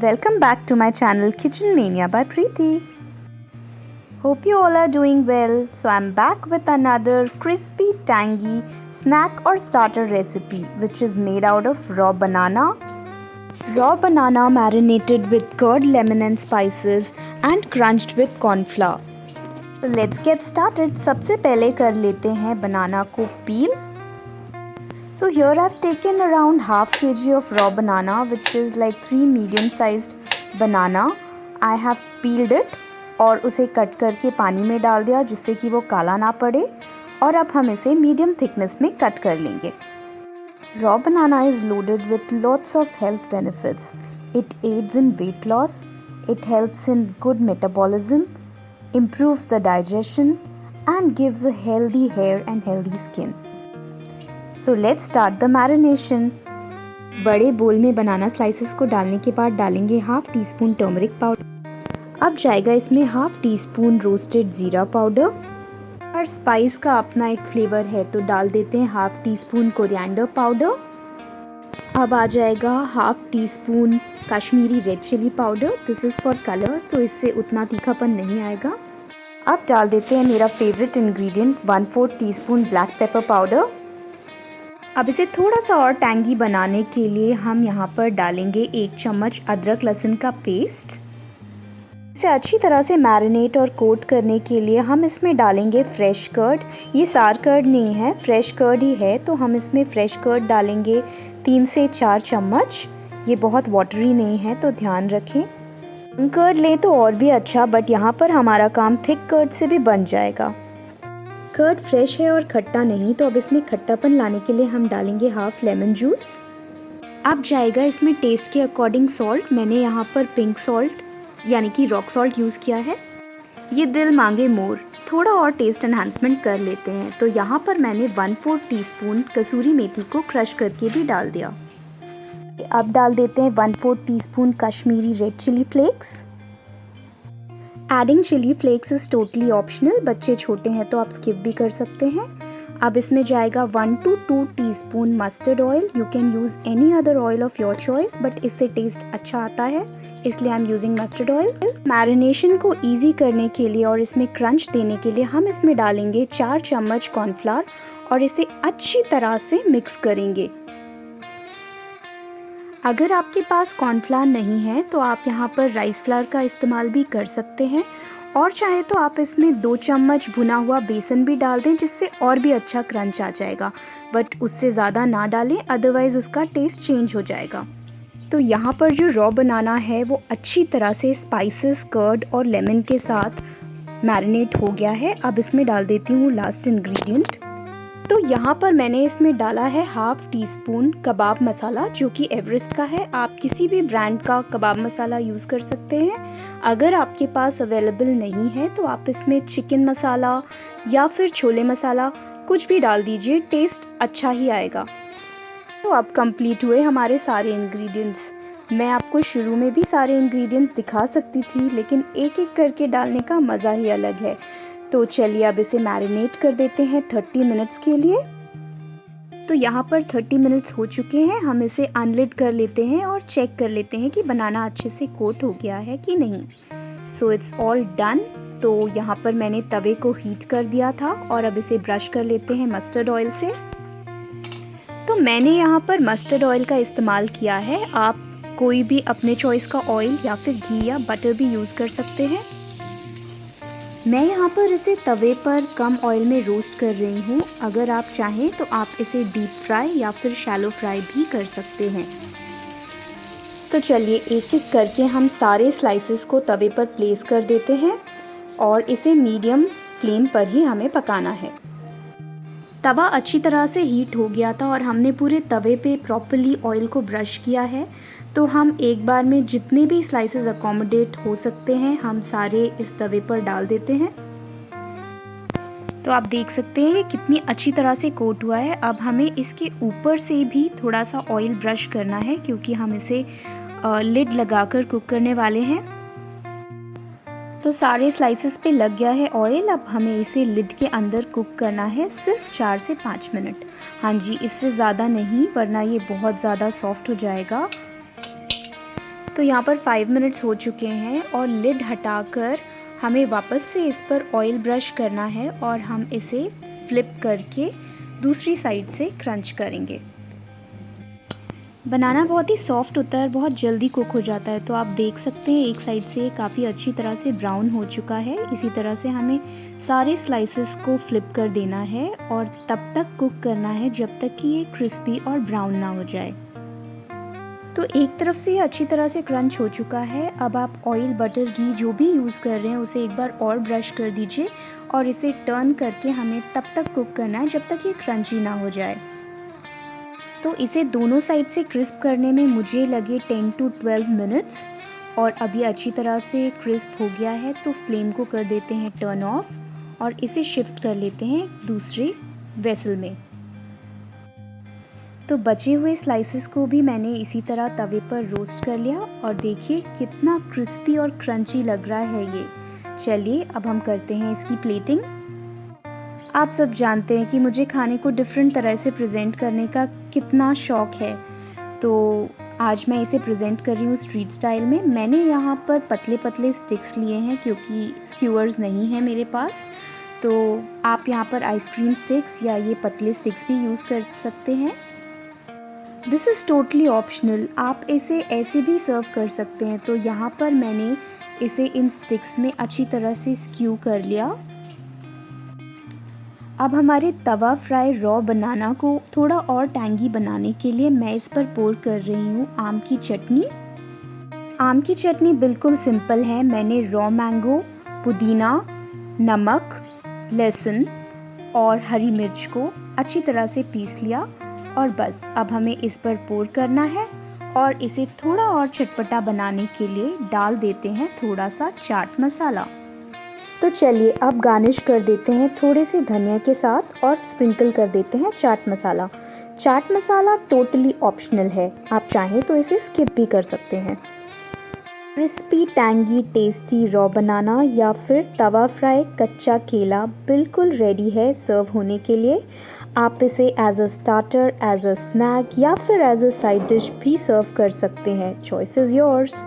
Welcome back to my channel Kitchen Mania by Preeti. Hope you all are doing well. So I'm back with another crispy, tangy snack or starter recipe which is made out of raw banana. Raw banana marinated with curd, lemon and spices and crunched with corn flour. So let's get started. सबसे पहले कर लेते हैं banana को peel. So here I've taken around half kg of raw banana, which is like 3 medium sized banana. I have peeled it और उसे cut करके पानी में डाल दिया जिससे कि वो काला ना पड़े और अब हम इसे मीडियम थिकनेस में कट कर लेंगे. Raw banana is loaded with lots of health benefits. It aids in weight loss, it helps in good metabolism, improves the digestion and gives a healthy hair and healthy skin. So let's start the marination. बड़े बोल में बनाना slices को डालने के बाद डालेंगे half teaspoon turmeric powder. अब जाएगा इसमें half teaspoon roasted jeera powder. हर स्पाइस का अपना एक फ्लेवर है तो डाल देते हैं half teaspoon coriander powder. अब आ जाएगा half teaspoon Kashmiri red chilli powder. This is for colour, तो इससे उतना तीखापन नहीं आएगा. अब डाल देते हैं मेरा favourite ingredient 1/4 teaspoon black pepper powder. अब इसे थोड़ा सा और टैंगी बनाने के लिए हम यहाँ पर डालेंगे 1 चम्मच अदरक लहसुन का पेस्ट. इसे अच्छी तरह से मैरिनेट और कोट करने के लिए हम इसमें डालेंगे फ्रेश कर्ड. ये सार कर्ड नहीं है, फ्रेश कर्ड ही है, तो हम इसमें फ्रेश कर्ड डालेंगे 3 से 4 चम्मच. ये बहुत वाटरी नहीं है तो ध्यान रखें. कर्ड लें तो और भी अच्छा, बट यहाँ पर हमारा काम थिक कर्ड से भी बन जाएगा. कर्ड फ्रेश है और खट्टा नहीं, तो अब इसमें खट्टापन लाने के लिए हम डालेंगे हाफ लेमन जूस. अब जाएगा इसमें टेस्ट के अकॉर्डिंग सॉल्ट. मैंने यहाँ पर पिंक सॉल्ट यानी कि रॉक सॉल्ट यूज़ किया है. ये दिल मांगे मोर, थोड़ा और टेस्ट एनहांसमेंट कर लेते हैं, तो यहाँ पर मैंने 1/4 टीस्पून कसूरी मेथी को क्रश करके भी डाल दिया. अब डाल देते हैं 1/4 teaspoon Kashmiri red chilli flakes. Adding chilli flakes is totally optional. बच्चे छोटे हैं तो आप स्किप भी कर सकते हैं. अब इसमें जाएगा 1 to 2 teaspoon mustard oil. You can use any other oil of your choice, but इससे टेस्ट अच्छा आता है, इसलिए I am using mustard oil. Marination को ईजी करने के लिए और इसमें क्रंच देने के लिए हम इसमें डालेंगे 4 चम्मच कॉर्नफ्लावर और इसे अच्छी तरह से मिक्स करेंगे. अगर आपके पास कॉर्नफ्लावर नहीं है तो आप यहाँ पर राइस फ्लावर का इस्तेमाल भी कर सकते हैं, और चाहे तो आप इसमें 2 चम्मच भुना हुआ बेसन भी डाल दें जिससे और भी अच्छा क्रंच आ जाएगा, बट उससे ज़्यादा ना डालें, अदरवाइज़ उसका टेस्ट चेंज हो जाएगा. तो यहाँ पर जो रॉ बनाना है वो अच्छी तरह से स्पाइसेस, कर्ड और लेमन के साथ मैरिनेट हो गया है. अब इसमें डाल देती हूँ लास्ट इंग्रेडिएंट. तो यहाँ पर मैंने इसमें डाला है हाफ टी स्पून कबाब मसाला, जो कि एवरेस्ट का है. आप किसी भी ब्रांड का कबाब मसाला यूज़ कर सकते हैं. अगर आपके पास अवेलेबल नहीं है तो आप इसमें चिकन मसाला या फिर छोले मसाला कुछ भी डाल दीजिए, टेस्ट अच्छा ही आएगा. तो अब कंप्लीट हुए हमारे सारे इंग्रेडिएंट्स. मैं आपको शुरू में भी सारे इंग्रेडिएंट्स दिखा सकती थी, लेकिन एक एक करके डालने का मज़ा ही अलग है. तो चलिए अब इसे मैरिनेट कर देते हैं 30 मिनट्स के लिए. तो यहाँ पर 30 मिनट्स हो चुके हैं. हम इसे अनलिड कर लेते हैं और चेक कर लेते हैं कि बनाना अच्छे से कोट हो गया है कि नहीं. So it's all done. तो यहाँ पर मैंने तवे को हीट कर दिया था और अब इसे ब्रश कर लेते हैं मस्टर्ड ऑयल से. तो मैंने यहाँ पर मस्टर्ड ऑयल का इस्तेमाल किया है. आप कोई भी अपने चॉइस का ऑयल या फिर घी या बटर भी यूज़ कर सकते हैं. मैं यहाँ पर इसे तवे पर कम ऑयल में रोस्ट कर रही हूँ. अगर आप चाहें तो आप इसे डीप फ्राई या फिर शैलो फ्राई भी कर सकते हैं. तो चलिए एक एक करके हम सारे स्लाइसेस को तवे पर प्लेस कर देते हैं और इसे मीडियम फ्लेम पर ही हमें पकाना है. तवा अच्छी तरह से हीट हो गया था और हमने पूरे तवे पे प्रॉपर्ली ऑयल को ब्रश किया है. तो हम एक बार में जितने भी स्लाइसेस अकोमोडेट हो सकते हैं हम सारे इस तवे पर डाल देते हैं. तो आप देख सकते हैं कितनी अच्छी तरह से कोट हुआ है. अब हमें इसके ऊपर से भी थोड़ा सा ऑयल ब्रश करना है क्योंकि हम इसे लिड लगाकर कुक करने वाले हैं. तो सारे स्लाइसेस पे लग गया है ऑयल. अब हमें इसे लिड के अंदर कुक करना है सिर्फ 4 से 5 मिनट. हाँ जी, इससे ज़्यादा नहीं, वरना ये बहुत ज़्यादा सॉफ्ट हो जाएगा. तो यहाँ पर 5 मिनट्स हो चुके हैं और लिड हटाकर हमें वापस से इस पर ऑयल ब्रश करना है और हम इसे फ्लिप करके दूसरी साइड से क्रंच करेंगे। बनाना बहुत ही सॉफ्ट होता है, बहुत जल्दी कुक हो जाता है। तो आप देख सकते हैं एक साइड से काफ़ी अच्छी तरह से ब्राउन हो चुका है। इसी तरह से हमें सारे स्लाइसेस को फ्लिप कर देना है और तब तक कुक करना है जब तक कि ये क्रिस्पी और ब्राउन ना हो जाए। तो एक तरफ से ये अच्छी तरह से क्रंच हो चुका है। अब आप ऑयल, बटर, घी जो भी यूज़ कर रहे हैं उसे एक बार और ब्रश कर दीजिए और इसे टर्न करके हमें तब तक कुक करना है जब तक ये क्रंची ना हो जाए। तो इसे दोनों साइड से क्रिस्प करने में मुझे लगे 10 to 12 मिनट्स और अब ये अच्छी तरह से क्रिस्प हो गया है। तो फ्लेम को कर देते हैं टर्न ऑफ और इसे शिफ्ट कर लेते हैं दूसरे वेसल में। तो बचे हुए स्लाइसेस को भी मैंने इसी तरह तवे पर रोस्ट कर लिया और देखिए कितना क्रिस्पी और क्रंची लग रहा है ये। चलिए अब हम करते हैं इसकी प्लेटिंग। आप सब जानते हैं कि मुझे खाने को डिफरेंट तरह से प्रेजेंट करने का कितना शौक़ है, तो आज मैं इसे प्रेजेंट कर रही हूँ स्ट्रीट स्टाइल में। मैंने यहाँ पर पतले पतले स्टिक्स लिए हैं क्योंकि स्क्यूअर्स नहीं है मेरे पास। तो आप यहाँ पर आइसक्रीम स्टिक्स या ये पतले स्टिक्स भी यूज़ कर सकते हैं। दिस इज़ टोटली ऑप्शनल, आप इसे ऐसे भी सर्व कर सकते हैं। तो यहाँ पर मैंने इसे इन स्टिक्स में अच्छी तरह से स्क्यू कर लिया। अब हमारे तवा फ्राई रॉ बनाना को थोड़ा और टैंगी बनाने के लिए मैं इस पर पोर कर रही हूँ आम की चटनी। आम की चटनी बिल्कुल सिंपल है। मैंने रॉ मैंगो, पुदीना, नमक, लहसुन और हरी मिर्च को अच्छी तरह से पीस लिया और बस अब हमें इस पर पोर करना है और इसे थोड़ा और चटपटा बनाने के लिए डाल देते हैं थोड़ा सा चाट मसाला। तो चलिए अब गार्निश कर देते हैं थोड़े से धनिया के साथ और स्प्रिंकल कर देते हैं चाट मसाला। चाट मसाला टोटली ऑप्शनल है, आप चाहें तो इसे स्किप भी कर सकते हैं। क्रिस्पी, टैंगी, टेस्टी रॉ बनाना या फिर तवा फ्राई कच्चा केला बिल्कुल रेडी है सर्व होने के लिए। आप इसे as a starter, as a snack या फिर एज अ साइड डिश भी सर्व कर सकते हैं। Choice is yours.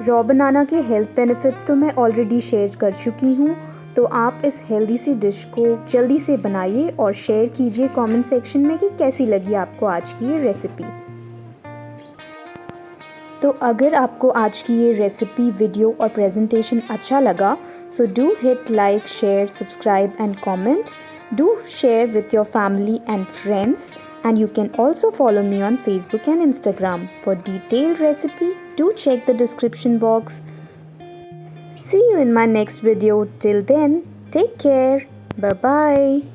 रॉ बनाना के हेल्थ बेनिफिट्स तो मैं ऑलरेडी शेयर कर चुकी हूँ, तो आप इस हेल्दी सी डिश को जल्दी से बनाइए और शेयर कीजिए कमेंट सेक्शन में कि कैसी लगी आपको आज की ये रेसिपी। तो अगर आपको आज की ये रेसिपी, वीडियो और प्रेजेंटेशन अच्छा लगा, so do hit like, share, subscribe and comment. Do share with your family and friends, and you can also follow me on Facebook and Instagram. For detailed recipe, do check the description box. See you in my next video. Till then, take care. Bye bye.